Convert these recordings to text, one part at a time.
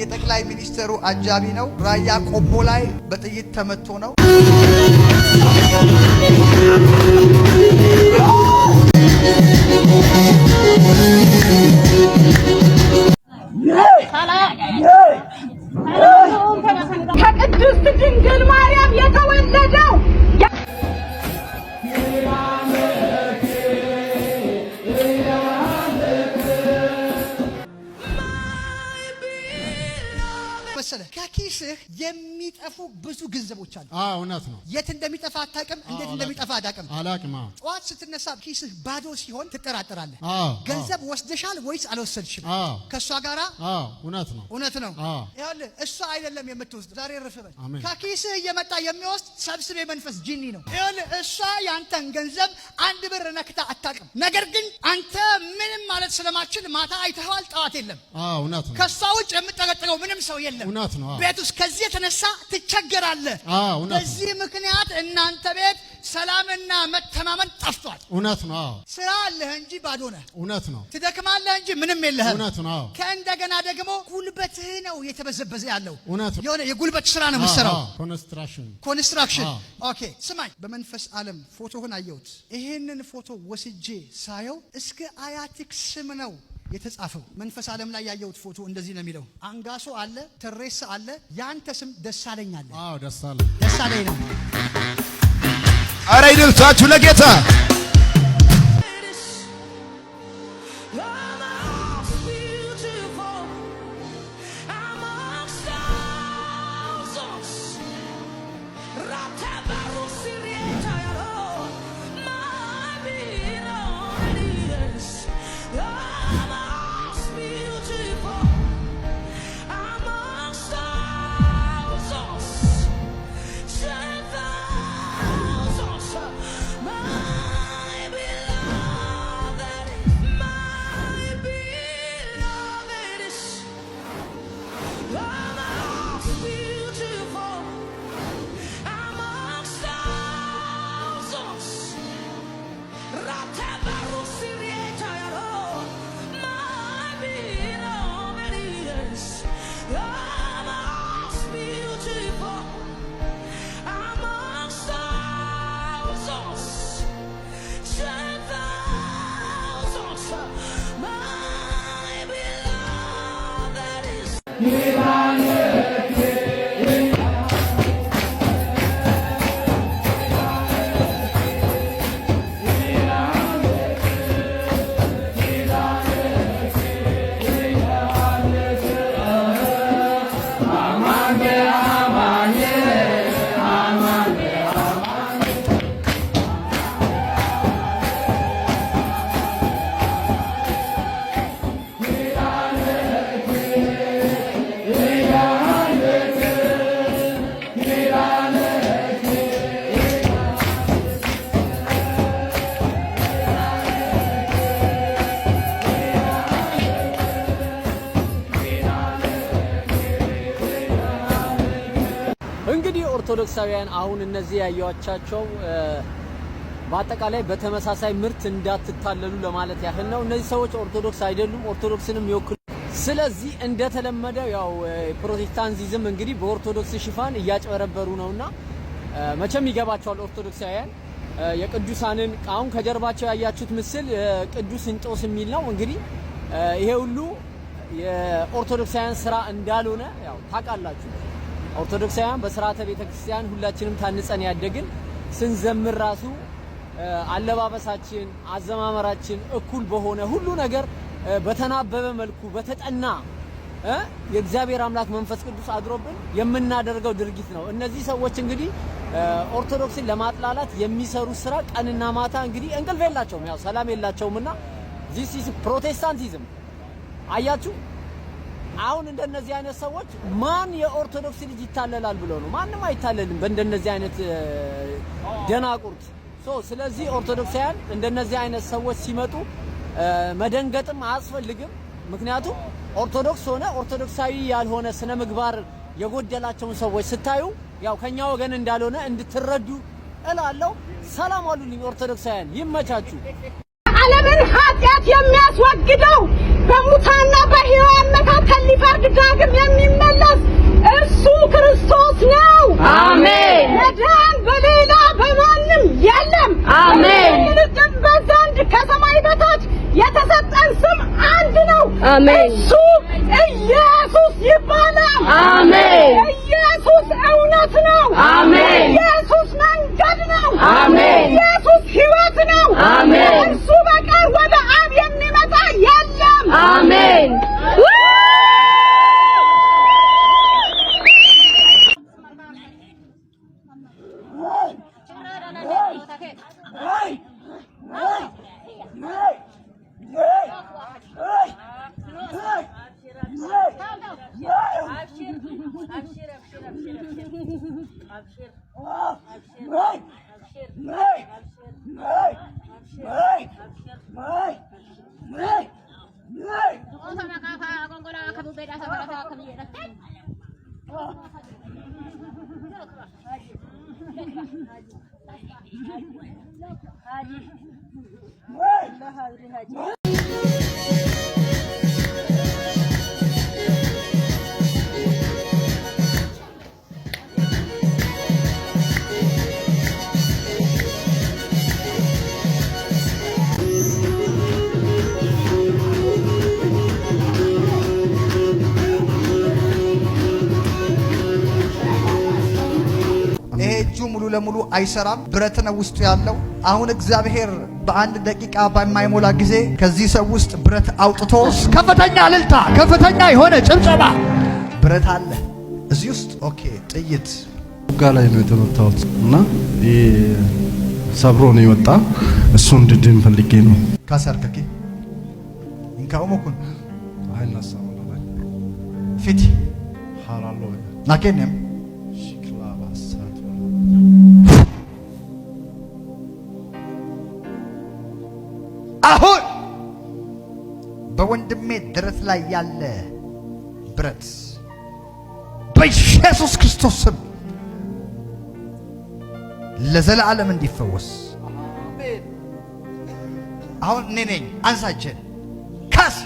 የጠቅላይ ሚኒስትሩ አጃቢ ነው። ራያ ቆቦ ላይ በጥይት ተመቶ ነው። ከቅድስት ድንግል ማርያም የተወለደው ከኪስህ የሚጠፉ ብዙ ገንዘቦች አሉ። እውነት ነው። የት እንደሚጠፋ አታውቅም፣ እንዴት እንደሚጠፋ አላውቅም። ጠዋት ስትነሳ ኪስህ ባዶ ሲሆን ትጠራጠራለህ። ገንዘብ ወስደሻል ወይስ አልወሰድሽም? ከሷ ጋራ እውነት ነው። ይኸውልህ እሷ አይደለም የምትወስድ። ዛሬ ረፍበል ከኪስህ እየመጣ የሚወስድ ሰብስቤ መንፈስ ጂኒ ነው። ይኸውልህ እሷ ያንተን ገንዘብ አንድ ብር ነክታ አታውቅም። ነገር ግን አንተ ምንም ማለት ስለማችል ማታ አይተኸዋል፣ ጠዋት የለም። ከሷ ውጭ የምጠረጥረው ምንም ሰው የለም። ቤት ውስጥ ከዚህ የተነሳ ትቸገራለህ። በዚህ ምክንያት እናንተ ቤት ሰላምና መተማመን ጠፍቷል። እውነት ነው። ስራ አለህ እንጂ ባዶ ነህ። እውነት ነው። ትደክማለህ እንጂ ምንም የለህም። እውነት ነው። ከእንደገና ደግሞ ጉልበትህ ነው የተበዘበዘ ያለው። እውነት ነው። የሆነ የጉልበት ስራ ነው የምትሰራው። ኮንስትራክሽን። ኦኬ ስማኝ፣ በመንፈስ ዓለም ፎቶህን አየሁት። ይሄንን ፎቶ ወስጄ ሳየው እስከ አያትክ ስም ነው የተጻፈው። መንፈስ ዓለም ላይ ያየሁት ፎቶ እንደዚህ ነው የሚለው። አንጋሶ አለ፣ ተሬሳ አለ፣ ያንተ ስም ደሳለኝ አለ። ደሳለኝ ነው። አረ ይድልታችሁ ለጌታ እንግዲህ ኦርቶዶክሳውያን አሁን እነዚህ ያያቻቸው በአጠቃላይ በተመሳሳይ ምርት እንዳትታለሉ ለማለት ያህል ነው። እነዚህ ሰዎች ኦርቶዶክስ አይደሉም፣ ኦርቶዶክስንም ይወክሉ። ስለዚህ እንደተለመደው ያው ፕሮቴስታንቲዝም እንግዲህ በኦርቶዶክስ ሽፋን እያጨበረበሩ ነውና መቼም ይገባቸዋል ኦርቶዶክሳውያን። የቅዱሳንን አሁን ከጀርባቸው ያያችሁት ምስል ቅዱስ እንጦስ የሚል ነው። እንግዲህ ይሄ ሁሉ የኦርቶዶክሳውያን ስራ እንዳልሆነ ያው ታውቃላችሁ። ኦርቶዶክሳውያን በሥርዓተ ቤተክርስቲያን ሁላችንም ታንጸን ያደግን፣ ስንዘምር ራሱ አለባበሳችን፣ አዘማመራችን እኩል በሆነ ሁሉ ነገር በተናበበ መልኩ በተጠና የእግዚአብሔር አምላክ መንፈስ ቅዱስ አድሮብን የምናደርገው ድርጊት ነው። እነዚህ ሰዎች እንግዲህ ኦርቶዶክስን ለማጥላላት የሚሰሩ ስራ ቀንና ማታ እንግዲህ እንቅልፍ የላቸውም፣ ያው ሰላም የላቸውምና ዚስ ኢዝ ፕሮቴስታንቲዝም። አያችሁ አሁን እንደነዚህ አይነት ሰዎች ማን የኦርቶዶክስ ልጅ ይታለላል ብሎ ነው? ማንም አይታለልም በእንደነዚህ አይነት ደናቁርት። ስለዚህ ኦርቶዶክሳውያን እንደነዚህ አይነት ሰዎች ሲመጡ መደንገጥም አያስፈልግም። ምክንያቱም ኦርቶዶክስ ሆነ ኦርቶዶክሳዊ ያልሆነ ስነ ምግባር የጎደላቸውን ሰዎች ስታዩ ያው ከኛ ወገን እንዳልሆነ እንድትረዱ እላለሁ። ሰላም አሉልኝ ኦርቶዶክሳውያን፣ ይመቻችሁ። ዓለምን ኃጢአት የሚያስወግደው በሙታንና በሕያዋን መካከል ሊፈርድ ዳግም የሚመለስ እሱ ክርስቶስ ነው። አሜን። መዳን በሌላ በማንም የለም። አሜን። እንድንበት ዘንድ ከሰማይ በታች የተሰጠን ስም አንድ ነው። አሜን። እሱ ኢየሱስ ይባላል። አሜን። ኢየሱስ እውነት ነው። አሜን። ኢየሱስ መንገድ ነው። አሜን። ኢየሱስ ሕይወት ነው። አሜን። እርሱ በቀር ወደ አብ የሚመጣ የለም። አሜን። ሙሉ ለሙሉ አይሰራም። ብረት ነው ውስጡ ያለው። አሁን እግዚአብሔር በአንድ ደቂቃ በማይሞላ ጊዜ ከዚህ ሰው ውስጥ ብረት አውጥቶ ከፍተኛ እልልታ፣ ከፍተኛ የሆነ ጭብጨባ። ብረት አለ እዚህ ውስጥ። ኦኬ ጥይት ጋ ላይ ነው የተመታሁት እና ሰብሮ ነው የወጣ። እሱ እንድድን ፈልጌ ነው። ካሰርከኪ እንካውሞኩን አይናሳ ወላሂ ፊት ሃላሎ ናከነም አሁን በወንድሜ ደረት ላይ ያለ ብረት በኢየሱስ ክርስቶስ ስም ለዘላለም እንዲፈወስ አሜን። አሁን እኔ ነኝ። አንሳችን ካስ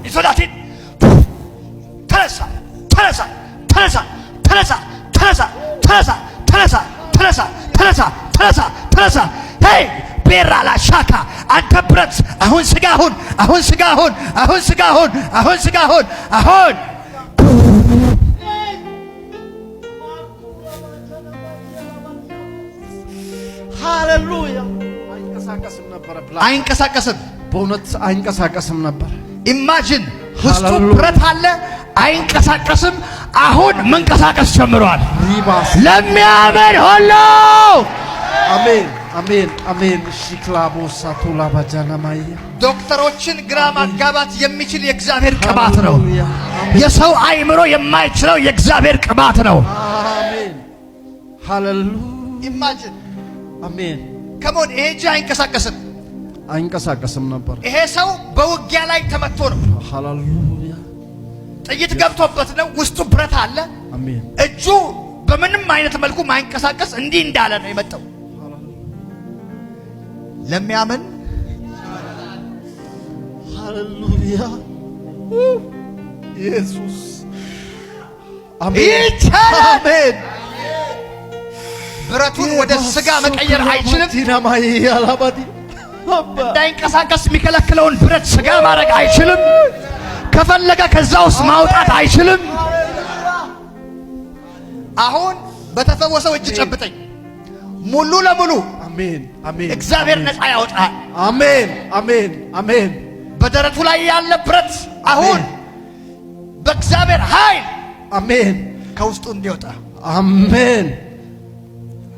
ይሶዳቲን ተነሳ ተነሳ ተነሳ ተነሳ ተነሳ ተነሳ ተነሳ ተነሳ ተነሳ ተነሳ ተነሳ ሄይ ቤራላ ሻካ አንተ ብረት አሁን ስጋሁን አሁን ስጋሁን አሁን ስጋሁን አሁን ስጋሁን አሁን ሃሌሉያ። አይንቀሳቀስም ነበር። አይንቀሳቀስም፣ በእውነት አይንቀሳቀስም ነበር። ኢማጂን ውስጡ ብረት አለ፣ አይንቀሳቀስም። አሁን መንቀሳቀስ ጀምሯል። ለሚያምን ሁሉ አሜን አሜን አሜን። ሽክላቦ ሳቱላ ባጃናማይ ዶክተሮችን ግራ ማጋባት የሚችል የእግዚአብሔር ቅባት ነው። የሰው አይምሮ የማይችለው የእግዚአብሔር ቅባት ነው። አሜን ሃሌሉያ። ኢማጂን አሜን። ከሞን ይሄ እጅ አይንቀሳቀስም ነበር። ይሄ ሰው በውጊያ ላይ ተመቶ ነው። ሃሌሉያ። ጥይት ገብቶበት ነው። ውስጡ ብረት አለ። አሜን። እጁ በምንም አይነት መልኩ ማይንቀሳቀስ እንዲህ እንዳለ ነው የመጣው። ለሚያምን ሃሌሉያ ኢየሱስ አሜን። አሜን። ብረቱን ወደ ስጋ መቀየር አይችልም። ዲናማይ ያላባዲ እንዳይንቀሳቀስ የሚከለክለውን ብረት ስጋ ማድረግ አይችልም። ከፈለገ ከዛ ውስጥ ማውጣት አይችልም። አሁን በተፈወሰው እጅ ጨብጠኝ ሙሉ ለሙሉ አሜን አሜን። እግዚአብሔር ነፃ ያወጣል። አሜን አሜን አሜን። በደረቱ ላይ ያለ ብረት አሁን በእግዚአብሔር ኃይል አሜን ከውስጡ እንዲወጣ አሜን።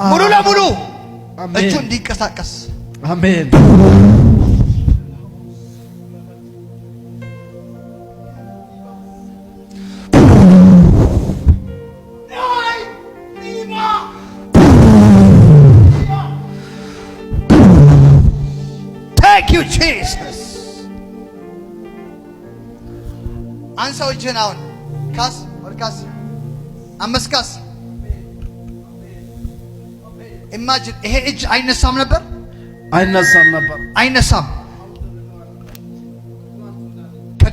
ሙሉ ለሙሉ እጁ እንዲንቀሳቀስ አሜን። Thank you Jesus. አንሳው እጅህን አሁን ካስ ወርካስ አመስካስ ኢማጂን ይሄ እጅ አይነሳም ነበር። አይነሳም ነበር። አይነሳም።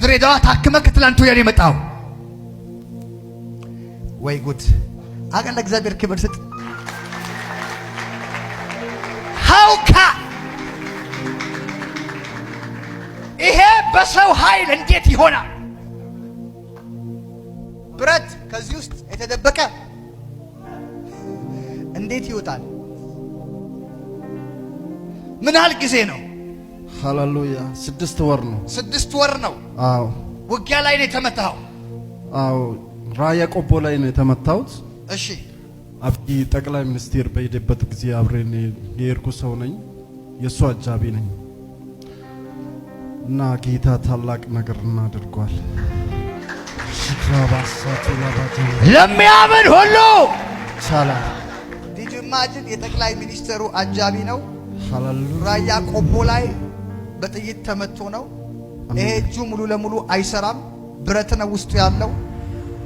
ከድሬዳዋ ታክመህ ትላንት ወዲያ የመጣው ወይ ጉድ! አገር ለእግዚአብሔር ክብር ስጥ። ሀውካ ይሄ በሰው ኃይል እንዴት ይሆናል? ብረት ከዚህ ውስጥ የተደበቀ እንዴት ይወጣል? ምን ያህል ጊዜ ነው? ሃሌሉያ 6 ወር ነው። 6 ወር ነው። አዎ። ውጊያ ላይ ነው የተመታው? አዎ፣ ራያ ቆቦ ላይ ነው የተመታሁት። እሺ። አብይ ጠቅላይ ሚኒስትር በሄደበት ጊዜ አብሬን የሄድኩ ሰው ነኝ። የእሱ አጃቢ ነኝ እና ጌታ ታላቅ ነገር እናደርጓል። ለሚያምን ሁሉ ሰላም። ዲድ ኢማጂን የጠቅላይ ሚኒስትሩ አጃቢ ነው። ሃሌሉያ። ራያ ቆቦ ላይ በጥይት ተመቶ ነው። ይሄ እጁ ሙሉ ለሙሉ አይሰራም። ብረት ነው ውስጡ ያለው።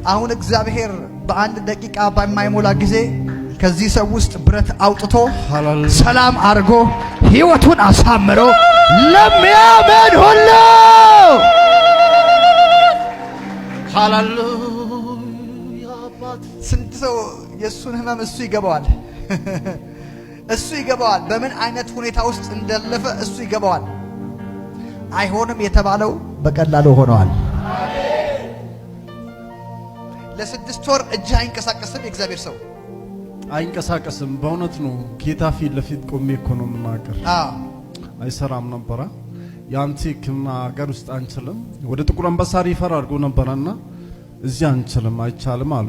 አሁን እግዚአብሔር በአንድ ደቂቃ በማይሞላ ጊዜ ከዚህ ሰው ውስጥ ብረት አውጥቶ ሰላም አድርጎ ህይወቱን አሳምሮ ለሚያምን ሁሉ ሃሌሉያ። አባት ስንት ሰው የእሱን ህመም እሱ ይገባዋል። እሱ ይገባዋል። በምን አይነት ሁኔታ ውስጥ እንዳለፈ እሱ ይገባዋል። አይሆንም የተባለው በቀላሉ ሆነዋል። ለ6 ወር እጅ አይንቀሳቀስም። የእግዚአብሔር ሰው አይንቀሳቀስም። በእውነት ነው። ጌታ ፊት ለፊት ቆሜ እኮ ነው የምናገር። አይሰራም ነበረ። ያንቺ ሕክምና ሀገር ውስጥ አንችልም። ወደ ጥቁር አንበሳ ሪፈር አድርጎ ነበረና እዚህ አንችልም፣ አይቻልም አሉ።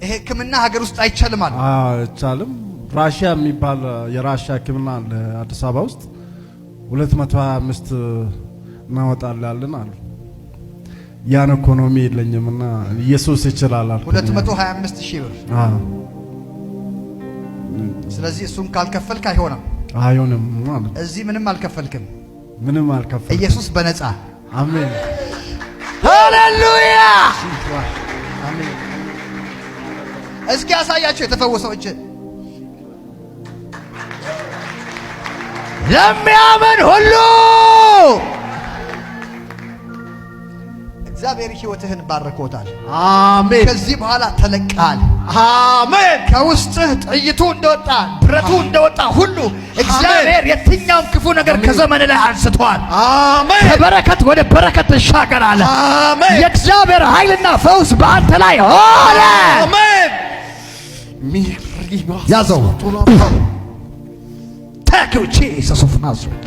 ይሄ ሕክምና ሀገር ውስጥ አይቻልም አሉ። አይቻልም። ራሽያ የሚባል የራሽያ ሕክምና አለ አዲስ አበባ ውስጥ 225 እናወጣለን አሉ። ያን ኢኮኖሚ የለኝምና ኢየሱስ ይችላል አልኩ። 225,000 ብር። ስለዚህ እሱን ካልከፈልክ አይሆንም ማለት። እዚህ ምንም አልከፈልክም። ምንም አልከፈልክም። ኢየሱስ በነፃ። አሜን ሃሌሉያ አሜን። እስኪ ያሳያችሁ የተፈወሰው እጅ ለሚያምን ሁሉ እግዚአብሔር ሕይወትህን ባርኮታል። አሜን። ከዚህ በኋላ ተለቃል። አሜን። ከውስጥህ ጥይቱ እንደወጣ ብረቱ እንደወጣ ሁሉ እግዚአብሔር የትኛውም ክፉ ነገር ከዘመን ላይ አንስቷል። አሜን። ከበረከት ወደ በረከት ትሻገራለህ። አሜን። የእግዚአብሔር ኃይልና ፈውስ በአንተ ላይ ሆነ። አሜን። ያዘው ታኪው ጂሰስ ኦፍ ናዝሬት